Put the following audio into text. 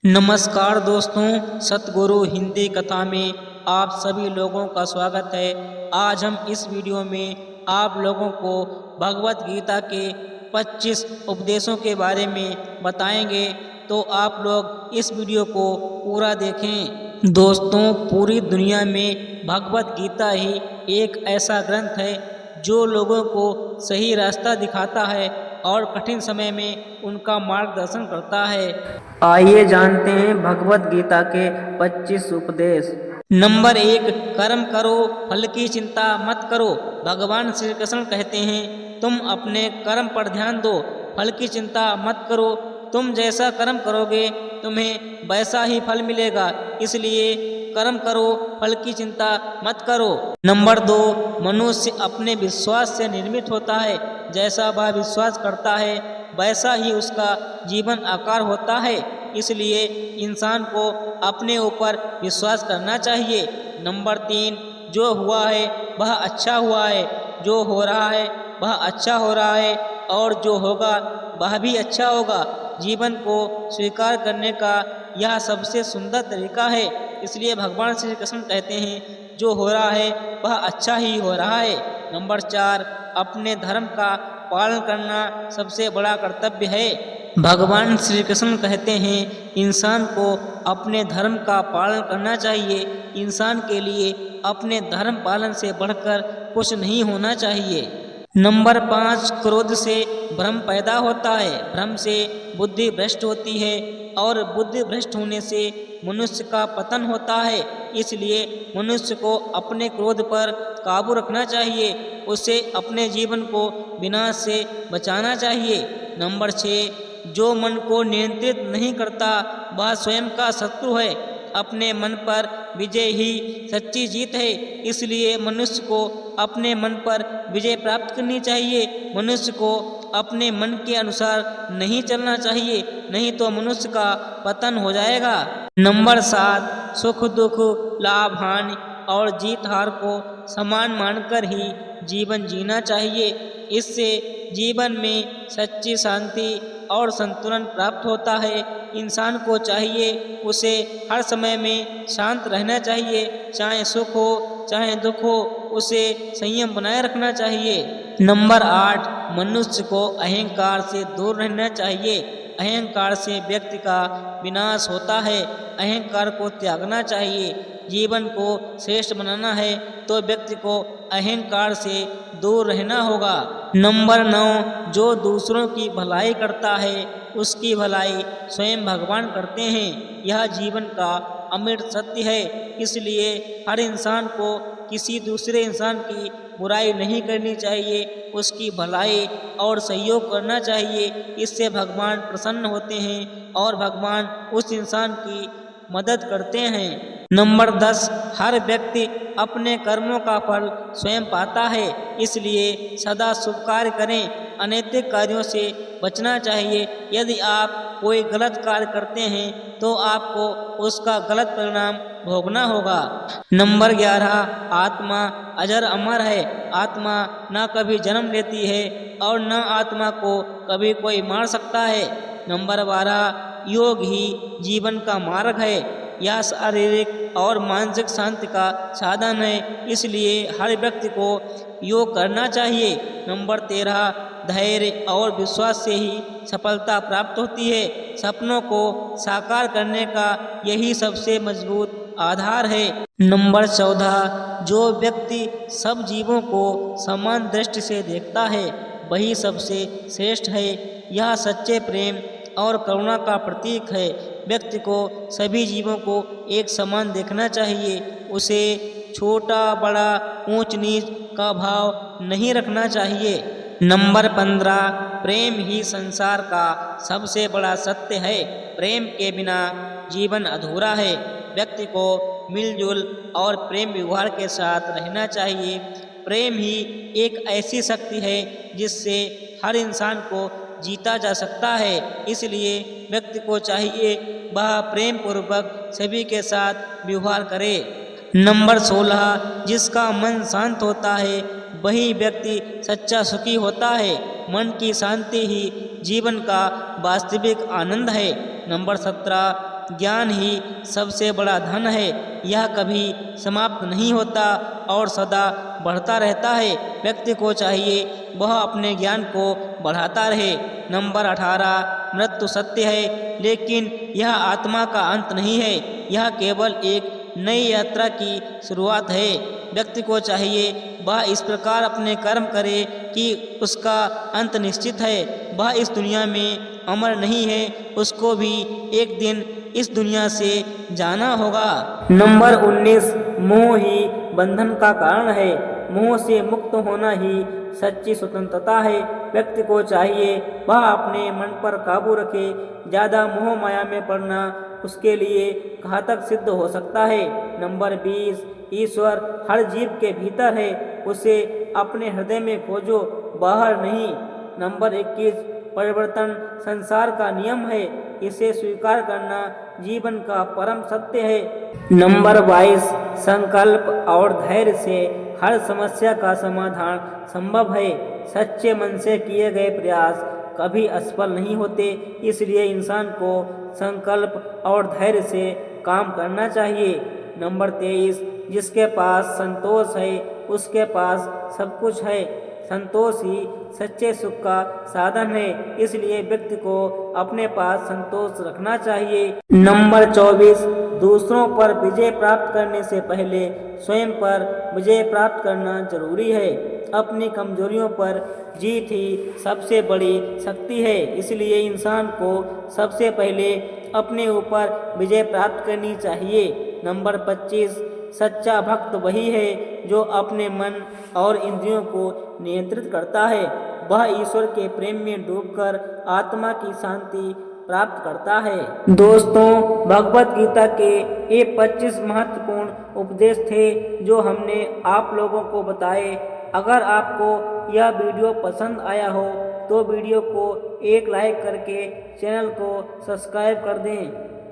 नमस्कार दोस्तों, सतगुरु हिंदी कथा में आप सभी लोगों का स्वागत है। आज हम इस वीडियो में आप लोगों को भगवत गीता के 25 उपदेशों के बारे में बताएंगे, तो आप लोग इस वीडियो को पूरा देखें। दोस्तों, पूरी दुनिया में भगवत गीता ही एक ऐसा ग्रंथ है जो लोगों को सही रास्ता दिखाता है और कठिन समय में उनका मार्गदर्शन करता है। आइए जानते हैं भगवत गीता के 25 उपदेश। नंबर 1, कर्म करो, फल की चिंता मत करो। भगवान श्री कृष्ण कहते हैं, तुम अपने कर्म पर ध्यान दो, फल की चिंता मत करो। तुम जैसा कर्म करोगे तुम्हें वैसा ही फल मिलेगा, इसलिए कर्म करो, फल की चिंता मत करो। नंबर 2, मनुष्य अपने विश्वास से निर्मित होता है। जैसा वह विश्वास करता है वैसा ही उसका जीवन आकार होता है, इसलिए इंसान को अपने ऊपर विश्वास करना चाहिए। नंबर 3, जो हुआ है वह अच्छा हुआ है, जो हो रहा है वह अच्छा हो रहा है और जो होगा वह भी अच्छा होगा। जीवन को स्वीकार करने का यह सबसे सुंदर तरीका है, इसलिए भगवान श्री कृष्ण कहते हैं, जो हो रहा है वह अच्छा ही हो रहा है। नंबर 4, अपने धर्म का पालन करना सबसे बड़ा कर्तव्य है। भगवान श्री कृष्ण कहते हैं, इंसान को अपने धर्म का पालन करना चाहिए। इंसान के लिए अपने धर्म पालन से बढ़कर कुछ नहीं होना चाहिए। नंबर 5, क्रोध से भ्रम पैदा होता है, भ्रम से बुद्धि भ्रष्ट होती है और बुद्धि भ्रष्ट होने से मनुष्य का पतन होता है, इसलिए मनुष्य को अपने क्रोध पर काबू रखना चाहिए, उसे अपने जीवन को विनाश से बचाना चाहिए। नंबर 6, जो मन को नियंत्रित नहीं करता वह स्वयं का शत्रु है। अपने मन पर विजय ही सच्ची जीत है, इसलिए मनुष्य को अपने मन पर विजय प्राप्त करनी चाहिए। मनुष्य को अपने मन के अनुसार नहीं चलना चाहिए, नहीं तो मनुष्य का पतन हो जाएगा। नंबर 7, सुख दुख, लाभ हानि और जीत हार को समान मानकर ही जीवन जीना चाहिए। इससे जीवन में सच्ची शांति और संतुलन प्राप्त होता है। इंसान को चाहिए उसे हर समय में शांत रहना चाहिए, चाहे सुख हो चाहे दुख हो, उसे संयम बनाए रखना चाहिए। नंबर 8, मनुष्य को अहंकार से दूर रहना चाहिए। अहंकार से व्यक्ति का विनाश होता है, अहंकार को त्यागना चाहिए। जीवन को श्रेष्ठ बनाना है तो व्यक्ति को अहंकार से दूर रहना होगा। नंबर 9, जो दूसरों की भलाई करता है उसकी भलाई स्वयं भगवान करते हैं, यह जीवन का अमृत सत्य है, इसलिए हर इंसान को किसी दूसरे इंसान की बुराई नहीं करनी चाहिए, उसकी भलाई और सहयोग करना चाहिए। इससे भगवान प्रसन्न होते हैं और भगवान उस इंसान की मदद करते हैं। नंबर 10, हर व्यक्ति अपने कर्मों का फल स्वयं पाता है, इसलिए सदा शुभ कार्य करें, अनैतिक कार्यों से बचना चाहिए। यदि आप कोई गलत कार्य करते हैं तो आपको उसका गलत परिणाम भोगना होगा। नंबर 11, आत्मा अजर अमर है, आत्मा न कभी जन्म लेती है और न आत्मा को कभी कोई मार सकता है। नंबर 12, योग ही जीवन का मार्ग है, यह शारीरिक और मानसिक शांति का साधन है, इसलिए हर व्यक्ति को योग करना चाहिए। नंबर 13, धैर्य और विश्वास से ही सफलता प्राप्त होती है, सपनों को साकार करने का यही सबसे मजबूत आधार है। नंबर 14, जो व्यक्ति सब जीवों को समान दृष्टि से देखता है वही सबसे श्रेष्ठ है, यह सच्चे प्रेम और करुणा का प्रतीक है। व्यक्ति को सभी जीवों को एक समान देखना चाहिए, उसे छोटा बड़ा ऊंच नीच का भाव नहीं रखना चाहिए। नंबर 15, प्रेम ही संसार का सबसे बड़ा सत्य है, प्रेम के बिना जीवन अधूरा है। व्यक्ति को मिलजुल और प्रेम व्यवहार के साथ रहना चाहिए। प्रेम ही एक ऐसी शक्ति है जिससे हर इंसान को जीता जा सकता है, इसलिए व्यक्ति को चाहिए वह प्रेम पूर्वक सभी के साथ व्यवहार करे। नंबर 16, जिसका मन शांत होता है वही व्यक्ति सच्चा सुखी होता है, मन की शांति ही जीवन का वास्तविक आनंद है। नंबर 17, ज्ञान ही सबसे बड़ा धन है। यह कभी समाप्त नहीं होता और सदा बढ़ता रहता है। व्यक्ति को चाहिए वह अपने ज्ञान को बढ़ाता रहे। नंबर 18, मृत्यु सत्य है लेकिन यह आत्मा का अंत नहीं है, यह केवल एक नई यात्रा की शुरुआत है। व्यक्ति को चाहिए वह इस प्रकार अपने कर्म करे कि उसका अंत निश्चित है। वह इस दुनिया में अमर नहीं है, उसको भी एक दिन इस दुनिया से जाना होगा। नंबर 19, मोह ही बंधन का कारण है। मोह से मुक्त होना ही सच्ची स्वतंत्रता है। व्यक्ति को चाहिए वह अपने मन पर काबू रखे। ज़्यादा मोह माया में पड़ना उसके लिए घातक सिद्ध हो सकता है। नंबर 20, ईश्वर हर जीव के भीतर है, उसे अपने हृदय में खोजो, बाहर नहीं। नंबर 21, परिवर्तन संसार का नियम है, इसे स्वीकार करना जीवन का परम सत्य है। नंबर 22, संकल्प और धैर्य से हर समस्या का समाधान संभव है। सच्चे मन से किए गए प्रयास कभी असफल नहीं होते, इसलिए इंसान को संकल्प और धैर्य से काम करना चाहिए। नंबर 23, जिसके पास संतोष है उसके पास सब कुछ है। संतोष ही सच्चे सुख का साधन है, इसलिए व्यक्ति को अपने पास संतोष रखना चाहिए। नंबर 24, दूसरों पर विजय प्राप्त करने से पहले स्वयं पर विजय प्राप्त करना जरूरी है। अपनी कमजोरियों पर जीत ही सबसे बड़ी शक्ति है, इसलिए इंसान को सबसे पहले अपने ऊपर विजय प्राप्त करनी चाहिए। नंबर 25, सच्चा भक्त वही है जो अपने मन और इंद्रियों को नियंत्रित करता है। वह ईश्वर के प्रेम में डूबकर आत्मा की शांति प्राप्त करता है। दोस्तों, भगवत गीता के ये 25 महत्वपूर्ण उपदेश थे जो हमने आप लोगों को बताए। अगर आपको यह वीडियो पसंद आया हो तो वीडियो को एक लाइक करके चैनल को सब्सक्राइब कर दें।